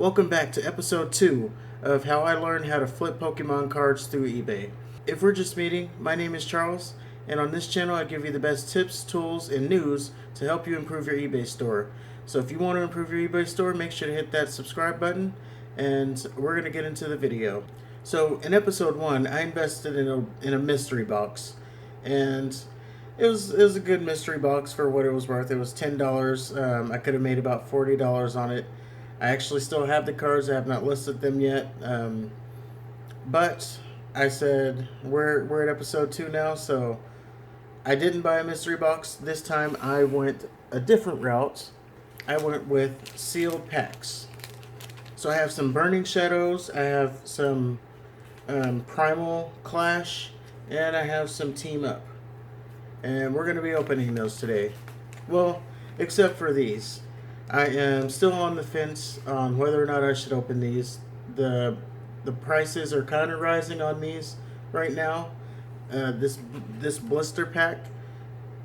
Welcome back to episode 2 of how I learned how to flip Pokemon cards through eBay. If we're just meeting, my name is Charles, and on this channel I give you the best tips, tools, and news to help you improve your eBay store. So if you want to improve your eBay store, make sure to hit that subscribe button, and we're going to get into the video. So in episode 1, I invested in a mystery box, and it was a good mystery box for what it was worth. It was $10. I could have made about $40 on it. I actually still have the cards. I have not listed them yet. But I said we're at episode 2 now, so I didn't buy a mystery box. This time I went a different route. I went with sealed packs. So I have some Burning Shadows, I have some Primal Clash, and I have some Team Up. And we're going to be opening those today. Well, except for these. I am still on the fence on whether or not I should open these. The prices are kind of rising on these right now. This blister pack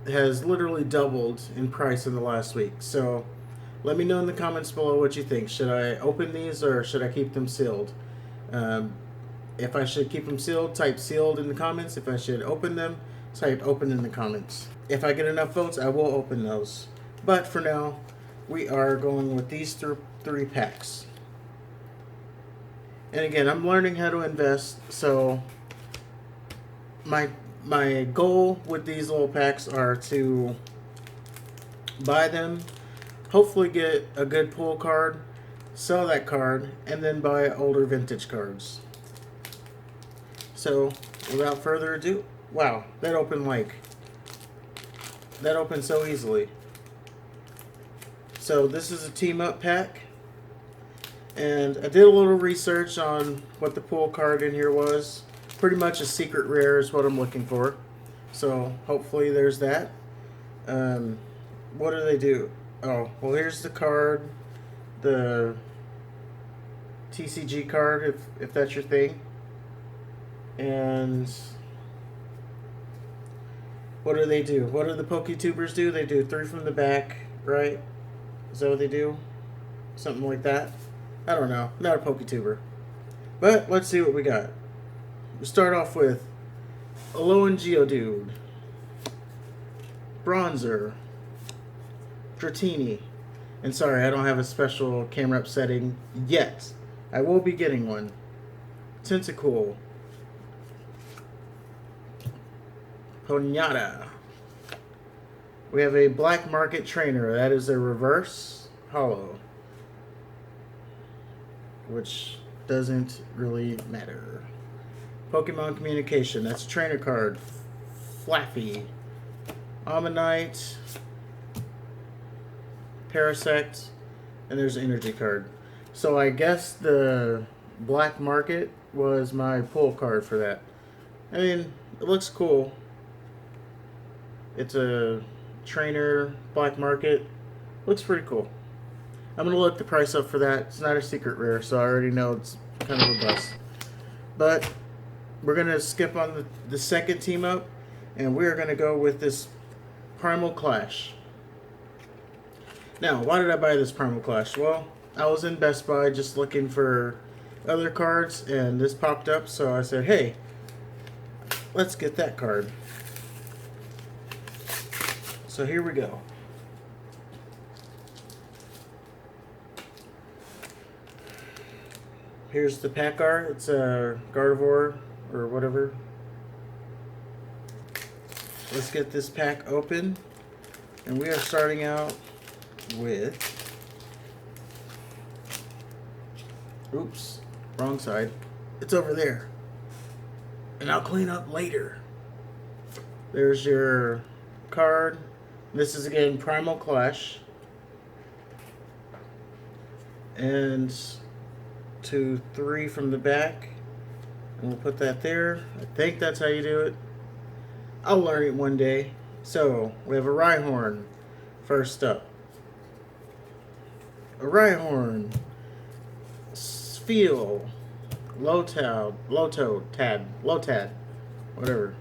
has literally doubled in price in the last week. So let me know in the comments below what you think. Should I open these or should I keep them sealed? If I should keep them sealed, type sealed in the comments. If I should open them, type open in the comments. If I get enough votes, I will open those. But for now, we are going with these three packs. And again, I'm learning how to invest, so my goal with these little packs are to buy them, hopefully get a good pull card, sell that card, and then buy older vintage cards. So without further ado, wow, that opened so easily. So this is a Team Up pack, and I did a little research on what the pull card in here was. Pretty much a secret rare is what I'm looking for. So hopefully there's that. What do they do? Oh, well, here's the card, the TCG card, if that's your thing. And what do they do? What do the PokeTubers do? They do 3 from the back, right? Is that what they do? Something like that? I don't know. Not a PokeTuber. But let's see what we got. We start off with Alolan Geodude, Bronzer, Dratini, and sorry, I don't have a special camera up setting yet. I will be getting one. Tentacool, Ponyta. We have a Black Market Trainer. That is a reverse holo, which doesn't really matter. Pokemon Communication. That's a trainer card. Flaffy, Ammonite, Parasect, and there's an energy card. So I guess the Black Market was my pull card for that. I mean, it looks cool. It's a trainer Black Market. Looks pretty cool. I'm going to look the price up for that. It's not a secret rare, so I already know it's kind of a bust. But we're going to skip on the second Team Up, and we're going to go with this Primal Clash. Now, why did I buy this Primal Clash? Well, I was in Best Buy just looking for other cards, and this popped up, so I said, hey, let's get that card. So here we go. Here's the pack art. It's a Gardevoir or whatever. Let's get this pack open. And we are starting out with... Oops, wrong side. It's over there. And I'll clean up later. There's your card. This is again Primal Clash. And 2, 3 from the back. And we'll put that there. I think that's how you do it. I'll learn it one day. So, we have a Rhyhorn first up. A Rhyhorn. Spheal. Lotad, whatever.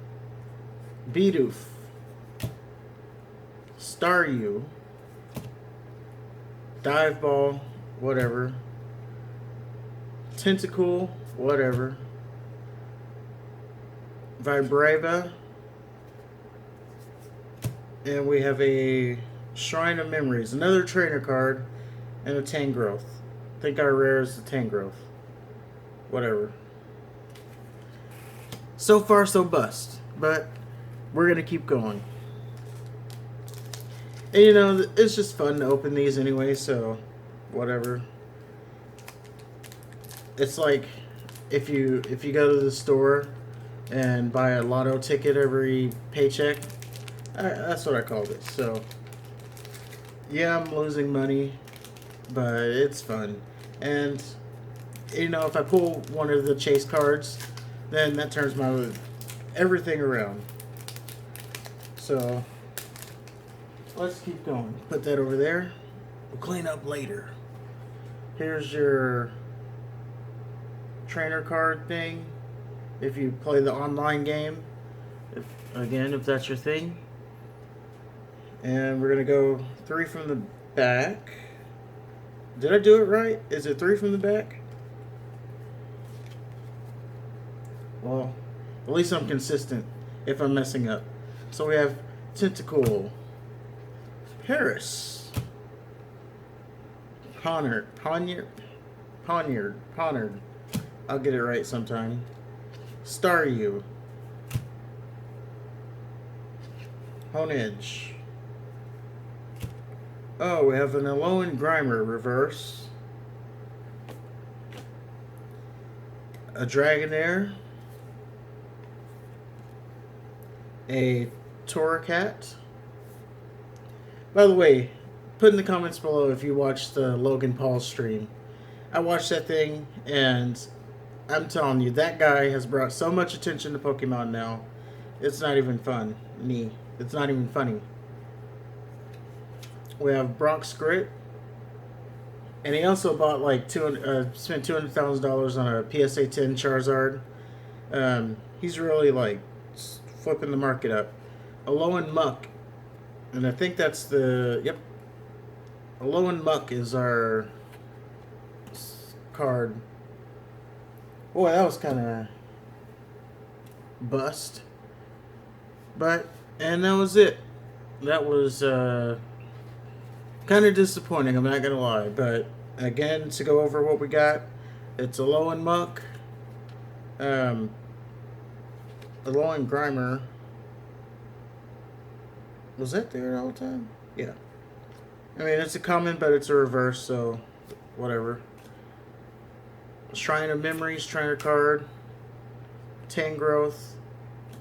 Bidoof. Staryu. Dive Ball, whatever. Tentacool, whatever. Vibrava. And we have a Shrine of Memories, another trainer card, and a Tangrowth. I think our rare is the Tangrowth. Whatever. So far, so bust. But we're going to keep going. And you know, it's just fun to open these anyway, so whatever. It's like if you go to the store and buy a lotto ticket every paycheck. That's what I call this. So, yeah, I'm losing money, but it's fun. And, you know, if I pull one of the chase cards, then that turns my everything around. So, let's keep going. Put that over there. We'll clean up later. Here's your trainer card thing. If you play the online game, if that's your thing. And we're going to go 3 from the back. Did I do it right? Is it 3 from the back? Well, at least I'm consistent if I'm messing up. So we have Tentacool, Paris, Ponyard. I'll get it right sometime. Staryu, Honedge. Oh, we have an Alolan Grimer reverse. A Dragonair. A Torracat. By the way, put in the comments below if you watched the Logan Paul stream. I watched that thing, and I'm telling you, that guy has brought so much attention to Pokemon now. It's not even fun. It's not even funny. We have Brock's Grit. And he also bought like spent $200,000 on a PSA 10 Charizard. He's really like flipping the market up. Alolan Muck. And I think that's yep. Alolan Muck is our card. Boy, that was kind of bust. And that was it. That was kind of disappointing, I'm not going to lie. But again, to go over what we got, it's Alolan Muck, Alolan Grimer. Was that there all the time? Yeah. I mean, it's a common, but it's a reverse, so whatever. Shrine of Memories, trainer card, Tangrowth,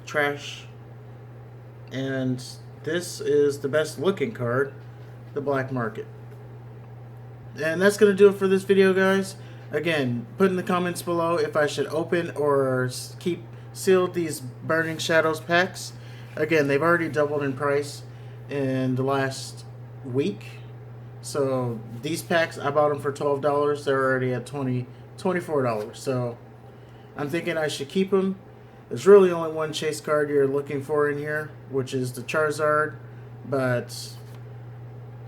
trash. And this is the best looking card, the Black Market. And that's going to do it for this video, guys. Again, put in the comments below if I should open or keep sealed these Burning Shadows packs. Again, they've already doubled in price in the last week. So these packs, I bought them for $12. They're already at $24. So I'm thinking I should keep them. There's really only one chase card you're looking for in here, which is the Charizard. But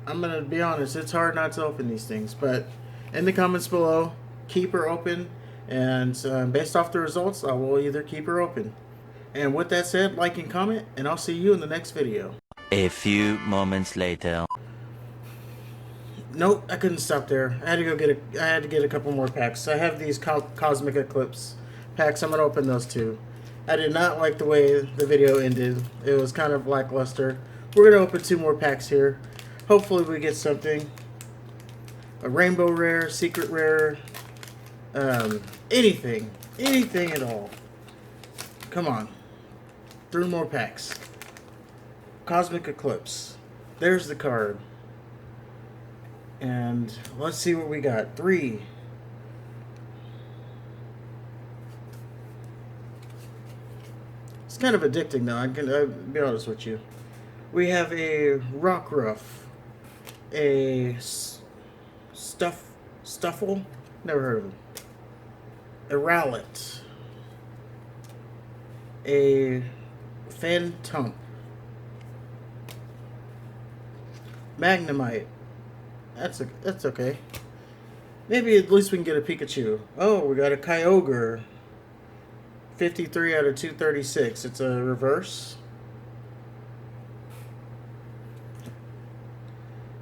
I'm going to be honest, it's hard not to open these things. But in the comments below, keep or open. And based off the results, I will either keep or open. And with that said, like and comment, and I'll see you in the next video. A few moments later. Nope, I couldn't stop there. I had to get a couple more packs. I have these Cosmic Eclipse packs. I'm gonna open those too. I did not like the way the video ended. It was kind of lackluster. We're gonna open 2 more packs here. Hopefully we get something. A Rainbow Rare, Secret Rare, anything at all. Come on. 3 more packs. Cosmic Eclipse. There's the card. And let's see what we got. 3. It's kind of addicting though, I'll be honest with you. We have a Rockruff. A Stuffle? Never heard of him. A Rowlet. A Phantump. Magnemite. That's okay. Maybe at least we can get a Pikachu. Oh, we got a Kyogre. 53 out of 236. It's a reverse.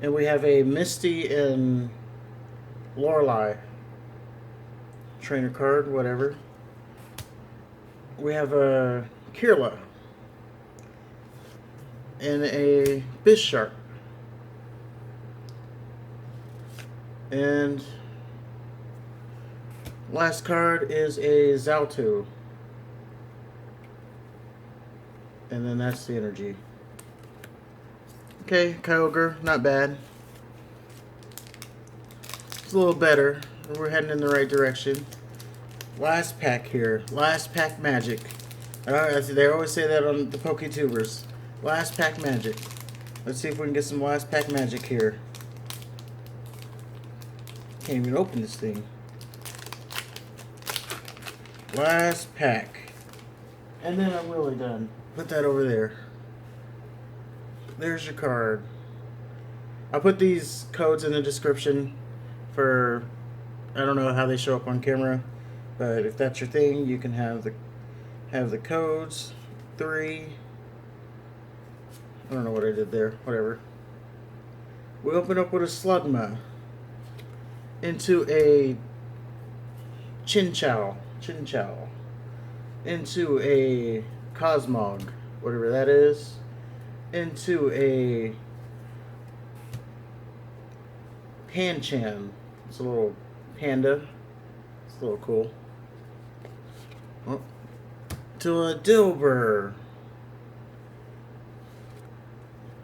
And we have a Misty and Lorelei. Trainer card, whatever. We have a Kirla. And a Bisharp. And last card is a Zaltu. And then that's the energy. Okay, Kyogre, not bad. It's a little better. We're heading in the right direction. Last pack here. Last pack magic. They always say that on the PokeTubers. Last pack magic. Let's see if we can get some last pack magic here. Can't even open this thing. Last pack. And then I'm really done. Put that over there. There's your card. I'll put these codes in the description for, I don't know how they show up on camera, but if that's your thing, you can have the codes. 3. I don't know what I did there. Whatever. We open up with a Slugma into a Chinchou, into a Cosmog, whatever that is, into a Panchan. It's a little panda. It's a little cool. Oh. To a Dilbur.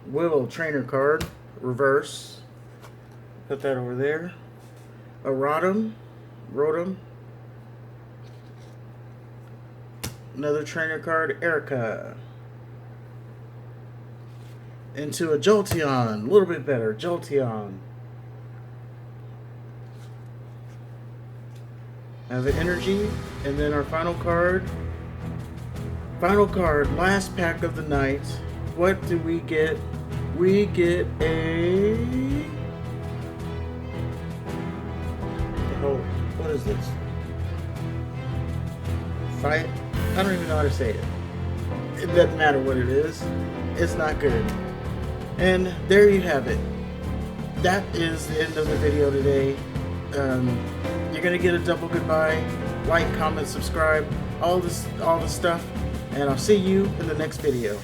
Will trainer card, reverse. Put that over there. A Rotom. Another trainer card, Erica. Into a Jolteon. A little bit better, Jolteon. Have an energy. And then our final card. Last pack of the night. What do we get? We get a... Oh, what is this? Fight? I don't even know how to say it. It doesn't matter what it is. It's not good. And there you have it. That is the end of the video today. You're gonna get a double goodbye. Like, comment, subscribe, all this stuff. And I'll see you in the next video.